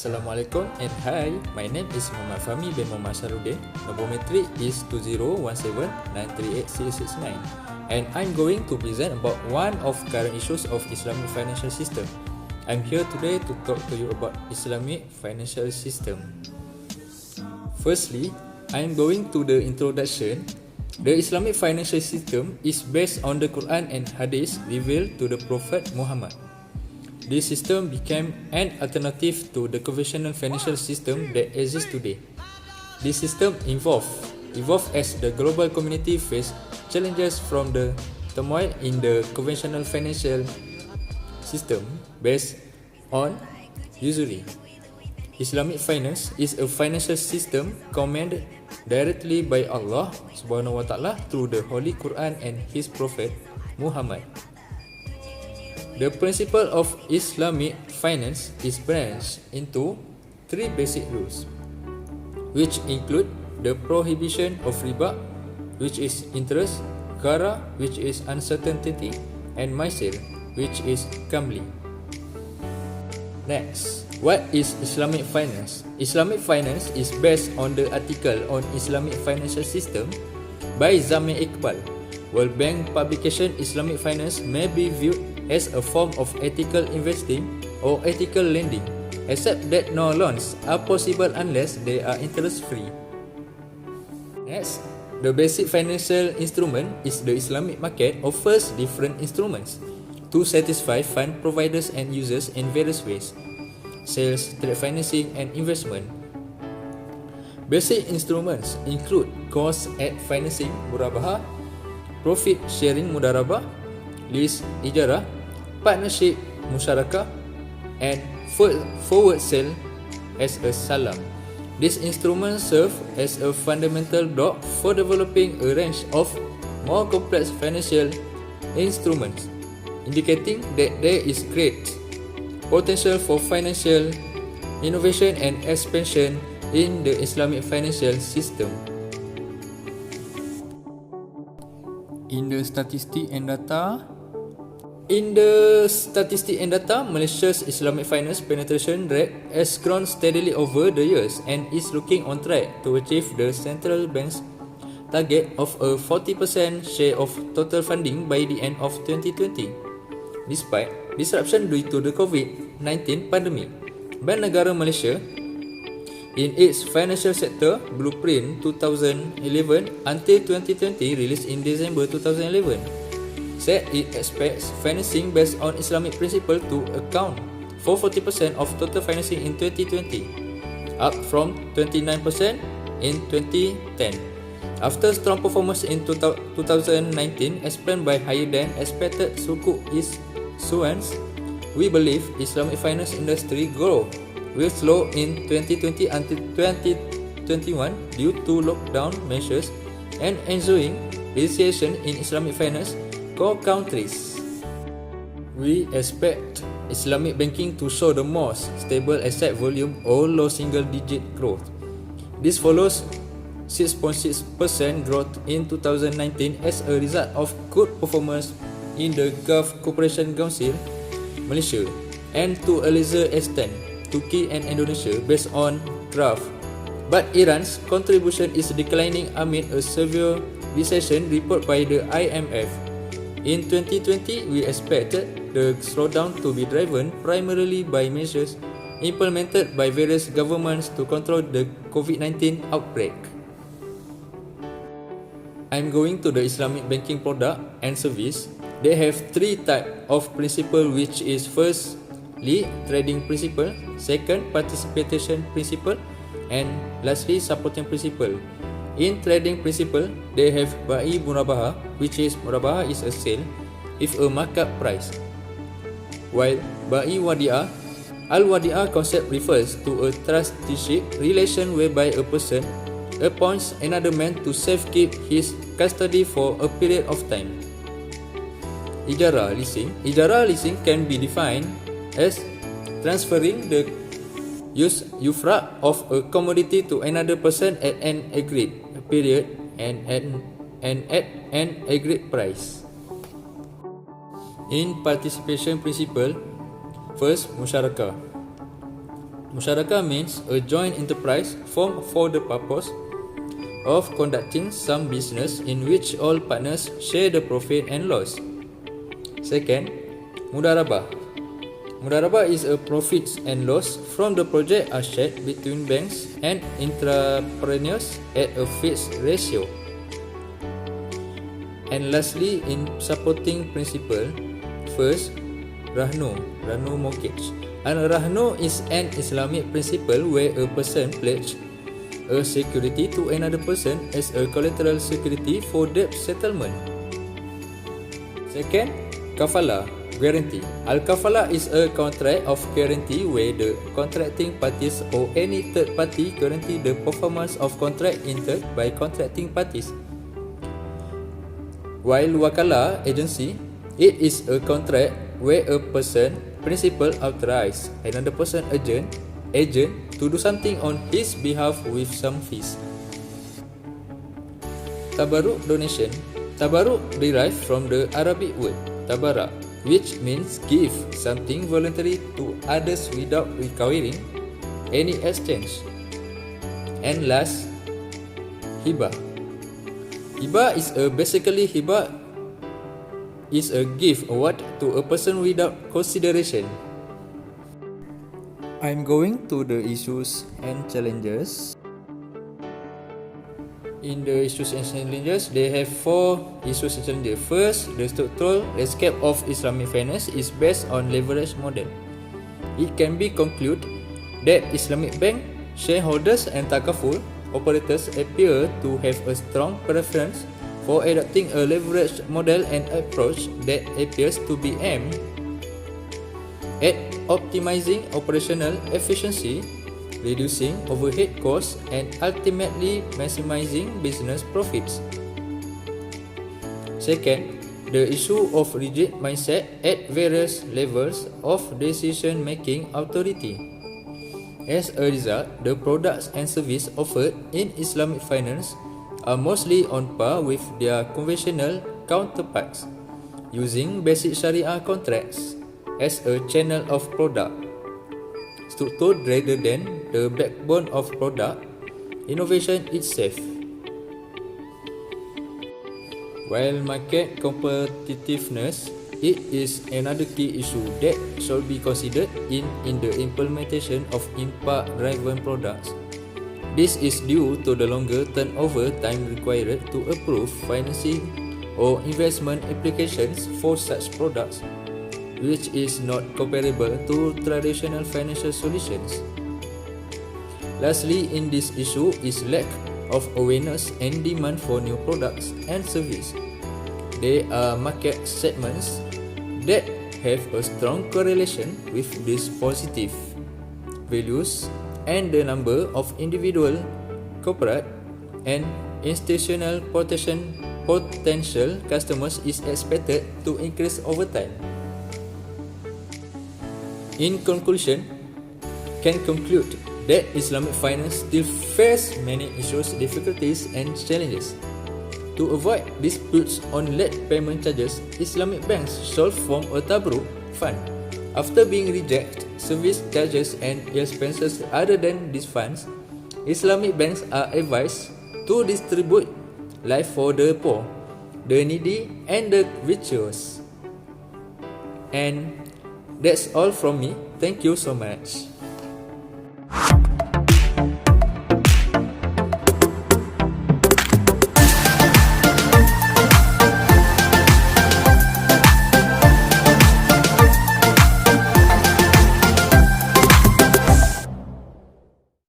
Assalamualaikum and hi, my name is Muhammad Fahmi bin Muhammad Sarudin. Number metric is 2017938669 and I'm going to present about one of current issues of Islamic financial system. I'm here today to talk to you about Islamic financial system. Firstly, I'm going to the introduction. The Islamic financial system is based on the Quran and Hadith revealed to the Prophet Muhammad. This system became an alternative to the conventional financial system that exists today. This system evolved as the global community faced challenges from the turmoil in the conventional financial system based on usury. Islamic finance is a financial system commanded directly by Allah Subhanahu wa Ta'ala through the Holy Quran and His Prophet Muhammad. The principle of Islamic finance is branched into three basic rules, which include the prohibition of riba, which is interest, ghara, which is uncertainty, and maisir, which is gambling. Next, what is Islamic finance? Islamic finance is based on the article on Islamic financial system by Zamir Iqbal. World Bank publication Islamic finance may be viewed as a form of ethical investing or ethical lending, except that no loans are possible unless they are interest-free. Next, the basic financial instrument is the Islamic market offers different instruments to satisfy fund providers and users in various ways: sales, trade financing, and investment. Basic instruments include cost at financing murabahah, profit sharing mudarabah, lease ijarah, partnership musyarakah, and forward sale as a salam. These instruments serve as a fundamental block for developing a range of more complex financial instruments, indicating that there is great potential for financial innovation and expansion in the Islamic financial system. In the statistics and data, Malaysia's Islamic finance penetration rate has grown steadily over the years and is looking on track to achieve the central bank's target of a 40% share of total funding by the end of 2020. Despite disruption due to the COVID-19 pandemic, Bank Negara Malaysia, in its financial sector blueprint 2011 until 2020 released in December 2011, said it expects financing based on Islamic principle to account for 40% of total financing in 2020, up from 29% in 2010. After strong performance in 2019 explained by higher than expected sukuk issuance, we believe Islamic finance industry growth will slow in 2020 until 2021 due to lockdown measures and ensuing recession in Islamic finance core countries. We expect Islamic banking to show the most stable asset volume or low single-digit growth. This follows 6.6% growth in 2019 as a result of good performance in the Gulf Cooperation Council, Malaysia, and to a lesser extent, Turkey and Indonesia based on graph. But Iran's contribution is declining amid a severe recession report by the IMF. In 2020, we expected the slowdown to be driven primarily by measures implemented by various governments to control the COVID-19 outbreak. I'm going to the Islamic banking product and service. They have three types of principle, which is firstly trading principle, second participation principle, and lastly supporting principle. In trading principle, they have Ba'i Murabahah, which is Murabahah is a sale with a markup price, while Ba'i Wadi'ah, Al-Wadi'ah concept refers to a trusteeship relation whereby a person appoints another man to safekeep his custody for a period of time. Ijarah leasing can be defined as transferring the use of a commodity to another person at an agreed period and at an agreed price. In participation principle, first, musyarakah. Musyarakah means a joint enterprise formed for the purpose of conducting some business in which all partners share the profit and loss. Second, mudarabah. Mudarabah is a profits and loss from the project are shared between banks and entrepreneurs at a fixed ratio. And lastly, in supporting principle, first, Rahnu mortgage. And Rahnu is an Islamic principle where a person pledges a security to another person as a collateral security for debt settlement. Second, Kafala, guarantee. Al-Kafala is a contract of guarantee where the contracting parties or any third party guarantee the performance of contract entered by contracting parties. While Wakala agency, it is a contract where a person, principal authorized another person agent to do something on his behalf with some fees. Tabaruk donation. Tabaruk derived from the Arabic word tabarak, which means give something voluntary to others without requiring any exchange. And last, hibah. Hibah is a gift award to a person without consideration. I'm going to the issues and challenges. In the issues and challenges, they have 4 issues and challenges. First, the structural landscape of Islamic finance is based on leverage model. It can be concluded that Islamic bank, shareholders and takaful operators appear to have a strong preference for adopting a leverage model and approach that appears to be aimed at optimizing operational efficiency, reducing overhead costs, and ultimately maximizing business profits. Second, the issue of rigid mindset at various levels of decision-making authority. As a result, the products and services offered in Islamic finance are mostly on par with their conventional counterparts, using basic Sharia contracts as a channel of product structure rather than the backbone of product innovation itself. While market competitiveness, it is another key issue that should be considered in the implementation of impact-driven products. This is due to the longer turnover time required to approve financing or investment applications for such products, which is not comparable to traditional financial solutions. Lastly, in this issue is lack of awareness and demand for new products and services. There are market segments that have a strong correlation with these positive values, and the number of individual, corporate, and institutional potential customers is expected to increase over time. In conclusion, can conclude that Islamic finance still faces many issues, difficulties, and challenges. To avoid disputes on late payment charges, Islamic banks should form a tabarruk fund. After being rejected service charges and expenses other than these funds, Islamic banks are advised to distribute life for the poor, the needy, and the virtuous. And that's all from me. Thank you so much.